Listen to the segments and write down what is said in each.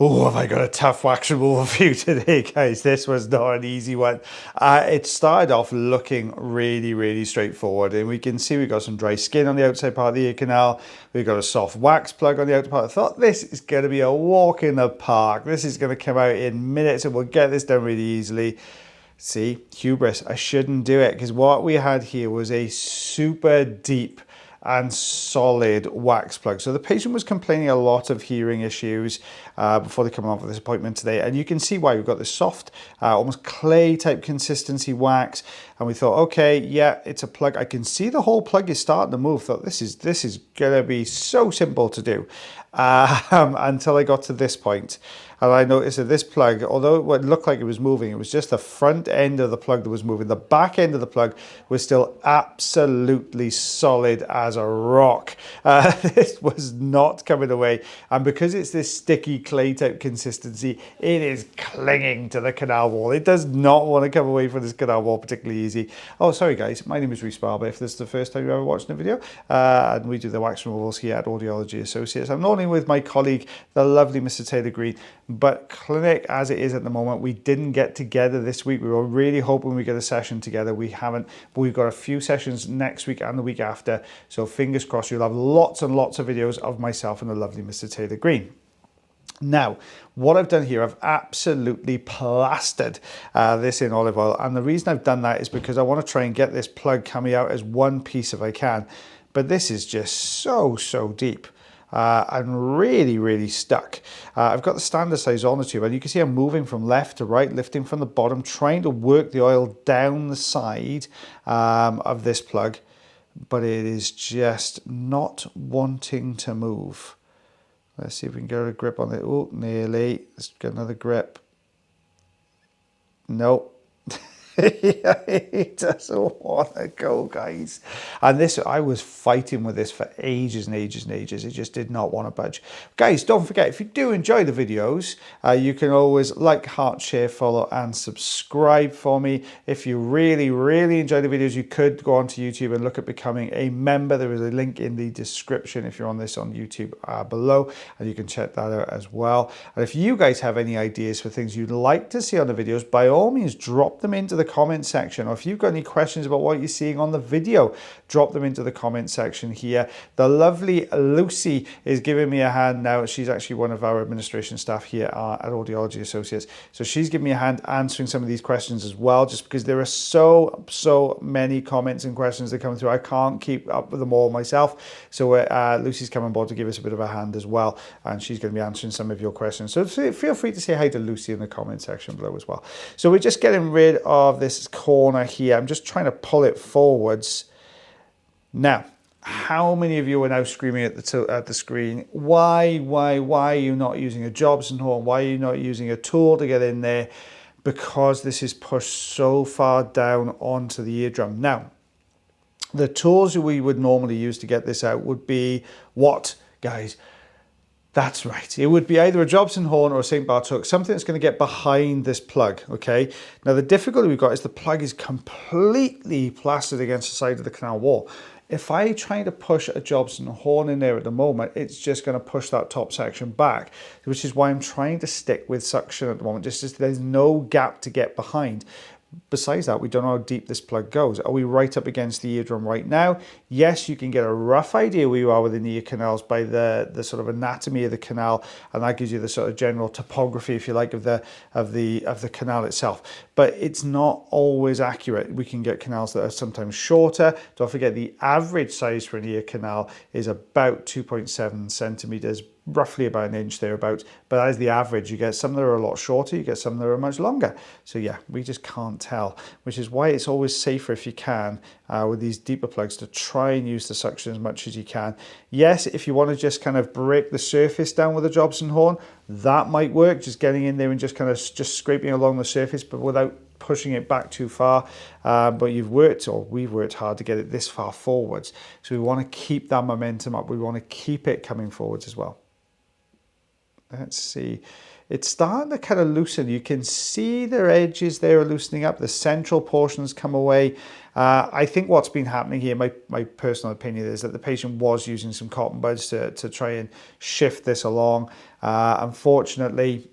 Oh, have I got a tough wax removal for you today, guys? This was not an easy one. It started off looking really, really straightforward, and we can see we've got some dry skin on the outside part of the ear canal. We've got a soft wax plug on the outer part. I thought this is going to be a walk in the park. This is going to come out in minutes, and we'll get this done really easily. See, hubris. I shouldn't do it, because what we had here was a super deep and solid wax plug. So the patient was complaining a lot of hearing issues before they come along for this appointment today, and you can see why. We've got this soft, almost clay type consistency wax, and we thought, okay, yeah, it's a plug. I can see the whole plug is starting to move. Thought this is gonna be so simple to do, until I got to this point. And I noticed that this plug, although it would look like it was moving, it was just the front end of the plug that was moving. The back end of the plug was still absolutely solid as a rock. This was not coming away. And because it's this sticky clay type consistency, it is clinging to the canal wall. It does not want to come away from this canal wall particularly easy. Oh, sorry guys, my name is Rhys Barber. If this is the first time you're ever watching a video, and we do the wax removals here at Audiology Associates. I'm not only with my colleague, the lovely Mr. Taylor Green, but clinic as it is at the moment, we didn't get together this week. We were really hoping we get a session together. We haven't, but we've got a few sessions next week and the week after. So fingers crossed, you'll have lots and lots of videos of myself and the lovely Mr. Taylor Green. Now, what I've done here, I've absolutely plastered this in olive oil. And the reason I've done that is because I want to try and get this plug coming out as one piece if I can. But this is just so deep. And really stuck. I've got the standard size on the tube, and you can see I'm moving from left to right, lifting from the bottom, trying to work the oil down the side of this plug, but it is just not wanting to move. Let's see if we can get a grip on it. Oh, nearly. Let's get another grip. Nope. It doesn't want to go, guys. And this, I was fighting with this for ages and ages and ages. It just did not want to budge. Guys, don't forget, if you do enjoy the videos, you can always like, heart, share, follow, and subscribe for me. If you really enjoy the videos, you could go onto YouTube and look at becoming a member. There is a link in the description if you're on this on YouTube below, and you can check that out as well. And if you guys have any ideas for things you'd like to see on the videos, by all means, drop them into the comment section, or if you've got any questions about what you're seeing on the video, drop them into the comment section here. The lovely Lucy is giving me a hand now. She's actually one of our administration staff here at Audiology Associates, so she's giving me a hand answering some of these questions as well, just because there are so many comments and questions that come through. I can't keep up with them all myself, so Lucy's come on board to give us a bit of a hand as well, and she's going to be answering some of your questions, so feel free to say hi to Lucy in the comment section below as well. So we're just getting rid of this corner here. I'm just trying to pull it forwards. Now, how many of you are now screaming at the screen, why are you not using a Jobson horn? Why are you not using a tool to get in there? Because this is pushed so far down onto the eardrum. Now, the tools we would normally use to get this out would be what, guys? That's right. It would be either a Jobson horn or a St. Bart's hook, something that's going to get behind this plug, okay? Now, the difficulty we've got is the plug is completely plastered against the side of the canal wall. If I try to push a Jobson horn in there at the moment, it's just going to push that top section back, which is why I'm trying to stick with suction at the moment. Just there's no gap to get behind. Besides that, we don't know how deep this plug goes. Are we right up against the eardrum right now? Yes, you can get a rough idea where you are within the ear canals by the sort of anatomy of the canal, and that gives you the sort of general topography, if you like, of the canal itself. But it's not always accurate. We can get canals that are sometimes shorter. Don't forget, the average size for an ear canal is about 2.7 centimeters, roughly about an inch thereabouts, but that is the average. You get some that are a lot shorter, you get some that are much longer. So yeah, we just can't tell, which is why it's always safer if you can with these deeper plugs to try and use the suction as much as you can. Yes, if you want to just kind of break the surface down with a Jobson horn, that might work, just getting in there and just kind of just scraping along the surface, but without pushing it back too far. But we've worked hard to get it this far forwards. So we want to keep that momentum up. We want to keep it coming forwards as well. Let's see. It's starting to kind of loosen. You can see their edges there are loosening up. The central portions come away. I think what's been happening here, my personal opinion is that the patient was using some cotton buds to try and shift this along. Unfortunately,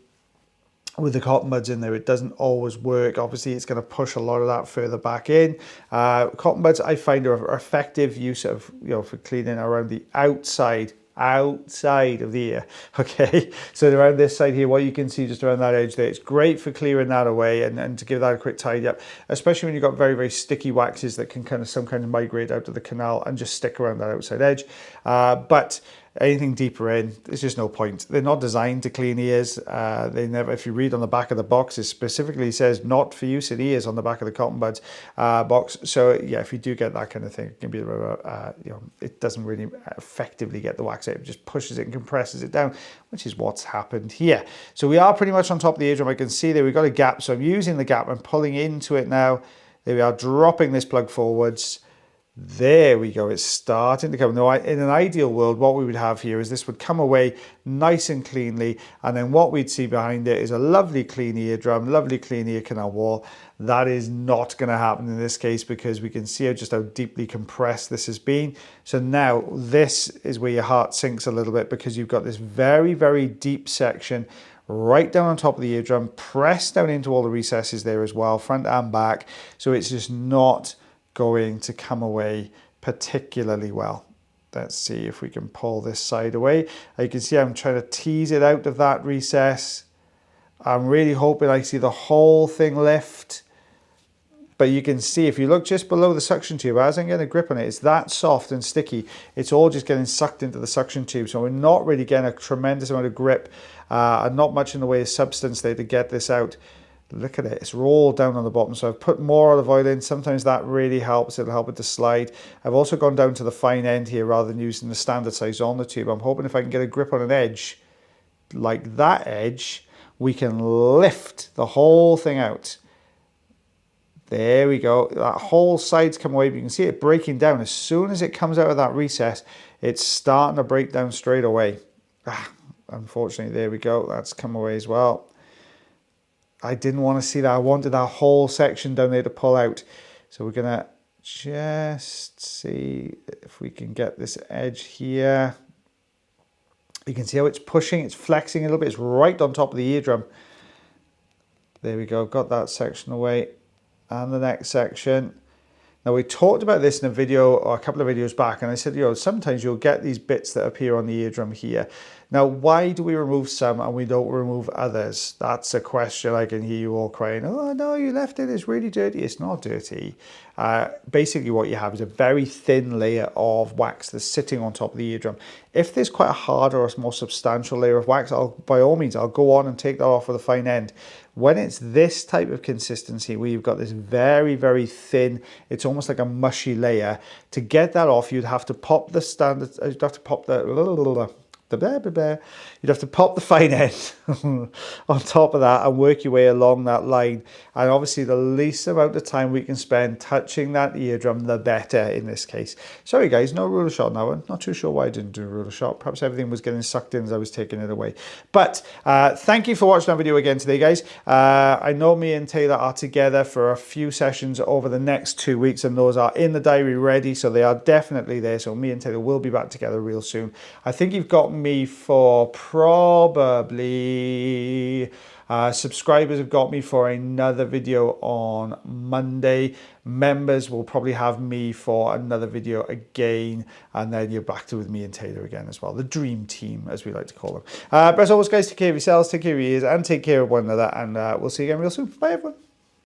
with the cotton buds in there, it doesn't always work. Obviously, it's going to push a lot of that further back in. Cotton buds, I find, are effective use of, for cleaning around the outside of the ear. Okay, so around this side here, what you can see just around that edge there, it's great for clearing that away and to give that a quick tidy up, especially when you've got very, very sticky waxes that can sometimes migrate out of the canal and just stick around that outside edge. But anything deeper in, there's just no point. They're not designed to clean ears. They never, if you read on the back of the box, it specifically says not for use in ears on the back of the cotton buds box. So yeah, if you do get that kind of thing, it can be it doesn't really effectively get the wax out. It just pushes it and compresses it down, which is what's happened here. So we are pretty much on top of the eardrum. I can see there we've got a gap. So I'm using the gap and pulling into it now. There we are, dropping this plug forwards. There we go, it's starting to come. Now, in an ideal world, what we would have here is this would come away nice and cleanly, and then what we'd see behind it is a lovely clean eardrum, lovely clean ear canal wall. That is not going to happen in this case because we can see just how deeply compressed this has been. So now this is where your heart sinks a little bit because you've got this very, very deep section right down on top of the eardrum, pressed down into all the recesses there as well, front and back. So it's just not going to come away particularly well. Let's see if we can pull this side away. You can see I'm trying to tease it out of that recess. I'm really hoping I see the whole thing lift. But you can see if you look just below the suction tube, as I'm getting a grip on it, it's that soft and sticky. It's all just getting sucked into the suction tube. So we're not really getting a tremendous amount of grip and not much in the way of substance there to get this out. Look at it, it's rolled down on the bottom. So I've put more olive oil in. Sometimes that really helps. It'll help it to slide. I've also gone down to the fine end here rather than using the standard size on the tube. I'm hoping if I can get a grip on an edge, like that edge, we can lift the whole thing out. There we go. That whole side's come away. But you can see it breaking down. As soon as it comes out of that recess, it's starting to break down straight away. Unfortunately, there we go. That's come away as well. I didn't want to see that. I wanted that whole section down there to pull out. So we're going to just see if we can get this edge here. You can see how it's pushing, it's flexing a little bit. It's right on top of the eardrum. There we go. Got that section away. And the next section. Now we talked about this in a video or a couple of videos back, and I said, sometimes you'll get these bits that appear on the eardrum here. Now, why do we remove some and we don't remove others? That's a question. I can hear you all crying, oh no, you left it, it's really dirty. It's not dirty. Basically what you have is a very thin layer of wax that's sitting on top of the eardrum. If there's quite a harder or a more substantial layer of wax, by all means, I'll go on and take that off with a fine end. When it's this type of consistency where you've got this very, very thin, it's almost like a mushy layer, to get that off, you'd have to pop the standard, you'd have to pop you'd have to pop the fine end on top of that and work your way along that line. And obviously the least amount of time we can spend touching that eardrum, the better in this case. Sorry guys, no ruler shot on that one. Not too sure why I didn't do a ruler shot. Perhaps everything was getting sucked in as I was taking it away. But thank you for watching our video again today, guys. I know me and Taylor are together for a few sessions over the next 2 weeks, and those are in the diary ready, so they are definitely there. So me and Taylor will be back together real soon. I think you've got me for probably subscribers have got me for another video on Monday. Members will probably have me for another video again, and then you're back to with me and Taylor again as well, the dream team as we like to call them. But as always guys, take care of yourselves, take care of your ears, and take care of one another, and we'll see you again real soon. Bye everyone.